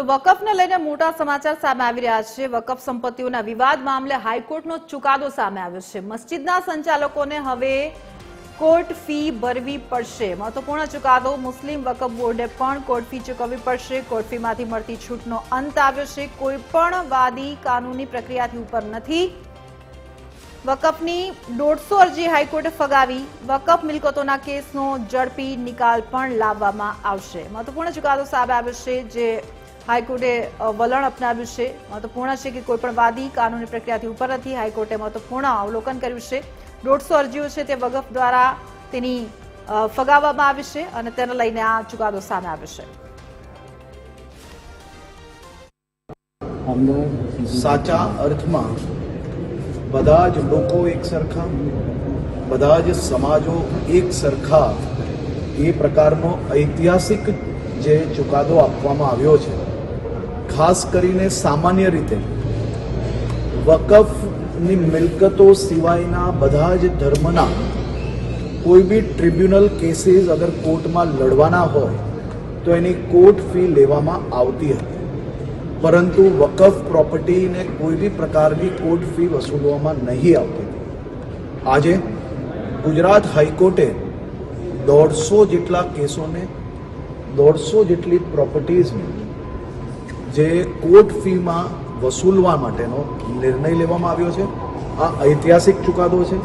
તો વકફને લઈને મોટા સમાચાર સામે આવી રહ્યા છે। વકફ સંપત્તિઓના વિવાદ મામલે હાઈકોર્ટનો ચુકાદો સામે આવ્યો છે। મસ્જિદના સંચાલકોને હવે કોર્ટ ફી ભરવી પડશે। મહત્વપૂર્ણ ચુકાદો। મુસ્લિમ વકફ બોર્ડે પણ કોર્ટ ફી ચૂકવવી પડશે। કોર્ટ ફીમાંથી મળતી છૂટનો અંત આવ્યો છે। કોઈ પણ વાદી કાનૂની પ્રક્રિયાથી ઉપર નથી। વકફની 150 અરજી હાઈકોર્ટે ફગાવી। વકફ મિલકતોના કેસનો ઝડપી નિકાલ પણ લાવવામાં આવશે। મહત્વપૂર્ણ ચુકાદો સામે આવ્યો છે જે હાઈકોર્ટે વલણ અપનાવ્યું છે। મહત્વપૂર્ણ છે કે કોઈપણ વાદી કાનૂની પ્રક્રિયાથી ઉપર નથી। હાઈકોર્ટે મહત્વપૂર્ણ અવલોકન કર્યું છે। 150 અરજીઓ છે તે વકફ દ્વારા તેની ફગાવવામાં આવી છે અને તેને લઈને આ ચુકાદો સામે આવ્યો છે। સાચા અર્થમાં બધા જ લોકો એક સરખા, બધા જ સમાજો એક સરખા, એ પ્રકારનો ઐતિહાસિક જે ચુકાદો આપવામાં આવ્યો છે। ખાસ કરીને સામાન્ય રીતે વકફની મિલકતો સિવાયના બધા જ ધર્મના કોઈ બી ટ્રિબ્યુનલ કેસીસ અગર કોર્ટમાં લડવાના હોય તો એની કોર્ટ ફી લેવામાં આવતી હતી, પરંતુ વકફ પ્રોપર્ટીને કોઈ બી પ્રકારની કોર્ટ ફી વસૂલવામાં નહીં આવતી હતી। આજે ગુજરાત હાઈકોર્ટે 150 જેટલા કેસોને 150 જેટલી પ્રોપર્ટીઝને જે કોર્ટ ફીમાં વસૂલવા માટેનો નિર્ણય લેવામાં આવ્યો છે। આ ઐતિહાસિક ચુકાદો છે।